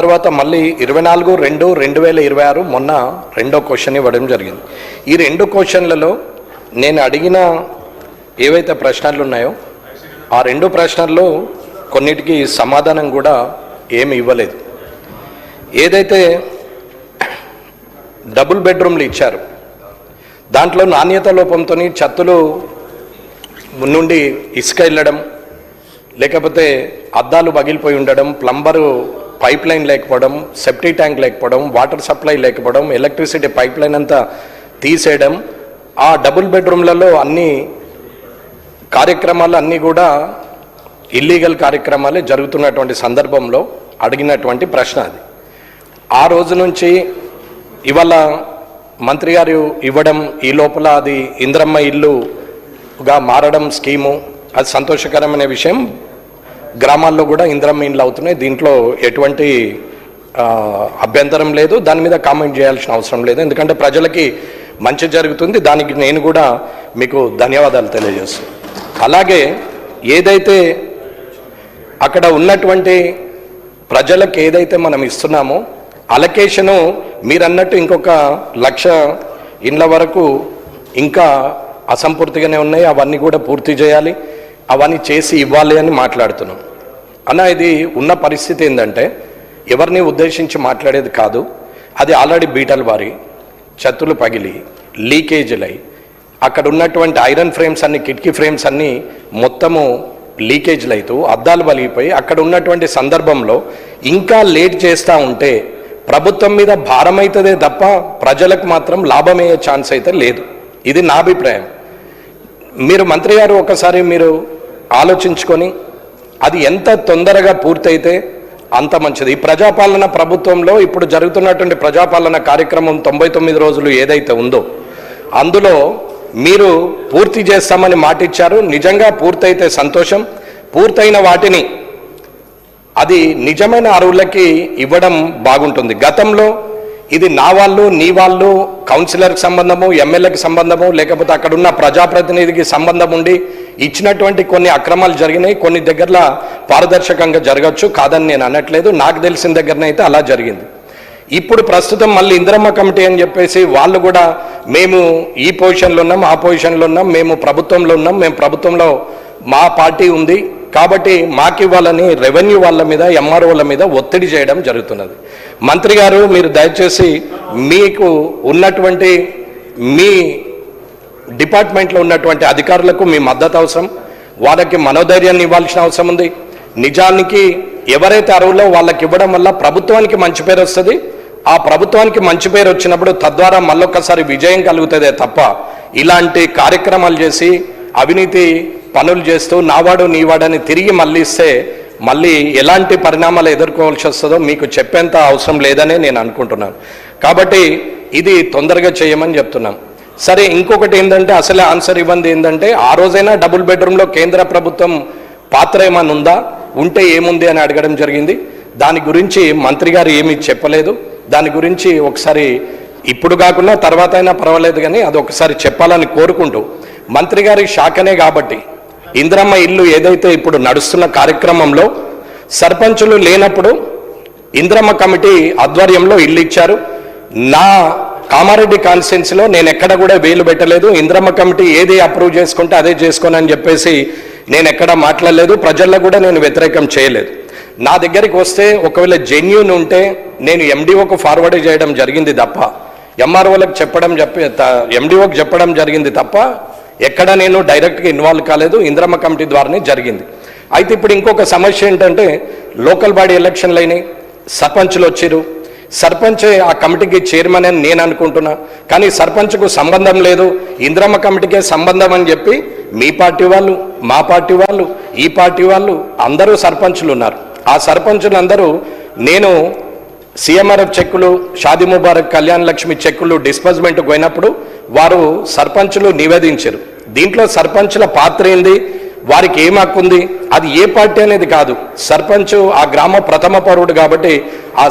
తర్వాత మళ్ళీ 24/2/2026 మొన్న రెండో క్వశ్చన్ ఇవ్వడం జరిగింది. ఈ రెండు క్వశ్చన్లలో నేను అడిగిన ఏవైతే ప్రశ్నలు ఉన్నాయో ఆ రెండు ప్రశ్నల్లో కొన్నిటికి సమాధానం కూడా ఏమి ఇవ్వలేదు. ఏదైతే డబుల్ బెడ్రూమ్లు ఇచ్చారు దాంట్లో నాణ్యత లోపంతో చత్తులు నుండి ఇసుక వెళ్ళడం, లేకపోతే అద్దాలు పగిలిపోయి ఉండడం, ప్లంబరు పైప్ లైన్ లేకపోవడం, సెప్టీ ట్యాంక్ లేకపోవడం, వాటర్ సప్లై లేకపోవడం, ఎలక్ట్రిసిటీ పైప్ లైన్ అంతా తీసేయడం, ఆ డబుల్ బెడ్రూమ్లలో అన్ని కార్యక్రమాలు అన్నీ కూడా ఇల్లీగల్ కార్యక్రమాలే జరుగుతున్నటువంటి సందర్భంలో అడిగినటువంటి ప్రశ్న అది. ఆ రోజు నుంచి ఇవాళ మంత్రి గారు ఇవ్వడం, ఈ లోపల అది ఇంద్రమ్మ ఇల్లుగా మారడం స్కీము, అది సంతోషకరమైన విషయం. గ్రామాల్లో కూడా ఇంద్రమ్మ ఇండ్లు అవుతున్నాయి, దీంట్లో ఎటువంటి అభ్యంతరం లేదు, దాని మీద కామెంట్ చేయాల్సిన అవసరం లేదు, ఎందుకంటే ప్రజలకి మంచి జరుగుతుంది. దానికి నేను కూడా మీకు ధన్యవాదాలు తెలియజేస్తాను. అలాగే ఏదైతే అక్కడ ఉన్నటువంటి ప్రజలకు ఏదైతే మనం ఇస్తున్నామో అలొకేషను మీరన్నట్టు ఇంకొక 1,00,000 ఇండ్ల వరకు ఇంకా అసంపూర్తిగానే ఉన్నాయి, అవన్నీ కూడా పూర్తి చేయాలి, అవన్నీ చేసి ఇవ్వాలి అని మాట్లాడుతున్నాం. అన్న ఇది ఉన్న పరిస్థితి ఏంటంటే ఎవరిని ఉద్దేశించి మాట్లాడేది కాదు, అది ఆల్రెడీ బీటలు వారి చత్తులు పగిలి లీకేజీలై అక్కడ ఉన్నటువంటి ఐరన్ ఫ్రేమ్స్ అన్ని, కిటికీ ఫ్రేమ్స్ అన్నీ మొత్తము లీకేజ్లు అవుతూ అద్దాలు పలిగిపోయి అక్కడ ఉన్నటువంటి సందర్భంలో ఇంకా లేట్ చేస్తూ ఉంటే ప్రభుత్వం మీద భారం అవుతుందే తప్ప ప్రజలకు మాత్రం లాభమయ్యే ఛాన్స్ అయితే లేదు. ఇది నా అభిప్రాయం. మీరు మంత్రి గారు ఒకసారి మీరు ఆలోచించుకొని అది ఎంత తొందరగా పూర్తయితే అంత మంచిది. ఈ ప్రజాపాలన ప్రభుత్వంలో ఇప్పుడు జరుగుతున్నటువంటి ప్రజాపాలన కార్యక్రమం 99 రోజులు ఏదైతే ఉందో అందులో మీరు పూర్తి చేస్తామని మాట ఇచ్చారు. నిజంగా పూర్తయితే సంతోషం. పూర్తయిన వాటిని అది నిజమైన అర్హులకి ఇవ్వడం బాగుంటుంది. గతంలో ఇది నా వాళ్ళు, నీ వాళ్ళు, కౌన్సిలర్కి సంబంధము, ఎమ్మెల్యేకి సంబంధము, లేకపోతే అక్కడున్న ప్రజాప్రతినిధికి సంబంధం ఉండి ఇచ్చినటువంటి కొన్ని అక్రమాలు జరిగినాయి. కొన్ని దగ్గరలో పారదర్శకంగా జరగచ్చు, కాదని నేను అనట్లేదు. నాకు తెలిసిన దగ్గరనైతే అలా జరిగింది. ఇప్పుడు ప్రస్తుతం మళ్ళీ ఇంద్రమ్మ కమిటీ అని చెప్పేసి వాళ్ళు కూడా మేము ఈ పొజిషన్లో ఉన్నాం, ఆ పొజిషన్లో ఉన్నాం, మేము ప్రభుత్వంలో ఉన్నాం, మేము ప్రభుత్వంలో మా పార్టీ ఉంది కాబట్టి మాకు ఇవ్వాలని రెవెన్యూ వాళ్ళ మీద, ఎంఆర్ఓల మీద ఒత్తిడి చేయడం జరుగుతున్నది. మంత్రి గారు మీరు దయచేసి మీకు ఉన్నటువంటి మీ డిపార్ట్మెంట్లో ఉన్నటువంటి అధికారులకు మీ మద్దతు అవసరం, వాళ్ళకి మనోధైర్యాన్ని ఇవ్వాల్సిన అవసరం ఉంది. నిజానికి ఎవరైతే అర్హులో వాళ్ళకి ఇవ్వడం వల్ల ప్రభుత్వానికి మంచి పేరు వస్తుంది. ఆ ప్రభుత్వానికి మంచి పేరు వచ్చినప్పుడు తద్వారా మళ్ళొక్కసారి విజయం కలుగుతుందే తప్ప ఇలాంటి కార్యక్రమాలు చేసి అవినీతి పనులు చేస్తూ నావాడు నీవాడని తిరిగి మళ్ళీ ఇస్తే మళ్ళీ ఎలాంటి పరిణామాలు ఎదుర్కోవాల్సి వస్తుందో మీకు చెప్పేంత అవసరం లేదనే నేను అనుకుంటున్నాను. కాబట్టి ఇది తొందరగా చేయమని చెప్తున్నాం. సరే, ఇంకొకటి ఏంటంటే అసలే ఆన్సర్ ఇవ్వండి ఏంటంటే ఆ రోజైనా డబుల్ బెడ్రూమ్లో కేంద్ర ప్రభుత్వం పాత్ర ఏమన్నా ఉందా, ఉంటే ఏముంది అని అడగడం జరిగింది. దాని గురించి మంత్రి గారు ఏమీ చెప్పలేదు. దాని గురించి ఒకసారి ఇప్పుడు కాకుండా తర్వాత అయినా పర్వాలేదు కానీ అది ఒకసారి చెప్పాలని కోరుకుంటూ, మంత్రి గారి శాఖనే కాబట్టి ఇంద్రమ్మ ఇల్లు ఏదైతే ఇప్పుడు నడుస్తున్న కార్యక్రమంలో సర్పంచులు లేనప్పుడు ఇంద్రమ్మ కమిటీ ఆధ్వర్యంలో ఇల్లు ఇచ్చారు. నా కామారెడ్డి కాన్స్టిట్యున్సీలో నేను ఎక్కడ కూడా వేలు పెట్టలేదు. ఇంద్రమ్మ కమిటీ ఏది అప్రూవ్ చేసుకుంటే అదే చేసుకోనని చెప్పేసి నేను ఎక్కడ మాట్లాడలేదు. ప్రజల్లో కూడా నేను వ్యతిరేకం చేయలేదు. నా దగ్గరికి వస్తే ఒకవేళ జెన్యూన్ ఉంటే నేను ఎండిఓకు ఫార్వర్డ్ చేయడం జరిగింది తప్ప ఎంఆర్ఓలకు ఎండిఓకి చెప్పడం జరిగింది తప్ప ఎక్కడ నేను డైరెక్ట్గా ఇన్వాల్వ్ కాలేదు. ఇంద్రమ్మ కమిటీ ద్వారానే జరిగింది. అయితే ఇప్పుడు ఇంకొక సమస్య ఏంటంటే లోకల్ బాడీ ఎలక్షన్లు అయినాయి, సర్పంచులు వచ్చారు. సర్పంచే ఆ కమిటీకి చైర్మన్ అని నేను అనుకుంటున్నా, కానీ సర్పంచ్కు సంబంధం లేదు, ఇంద్రమ్మ కమిటీకే సంబంధం అని చెప్పి మీ పార్టీ వాళ్ళు, మా పార్టీ వాళ్ళు, ఈ పార్టీ వాళ్ళు అందరూ సర్పంచులు ఉన్నారు. ఆ సర్పంచులందరూ నేను సిఎంఆర్ఎఫ్ చెక్కులు, షాదీ ముబారక్, కళ్యాణ్ లక్ష్మి చెక్కులు డిస్బర్స్మెంట్కి పోయినప్పుడు వారు సర్పంచులు నివేదించారు. దీంట్లో సర్పంచుల పాత్ర ఏంది, వారికి ఏం హక్కు ఉంది, అది ఏ పార్టీ అనేది కాదు. సర్పంచ్ ఆ గ్రామ ప్రథమ పౌరుడు కాబట్టి ఆ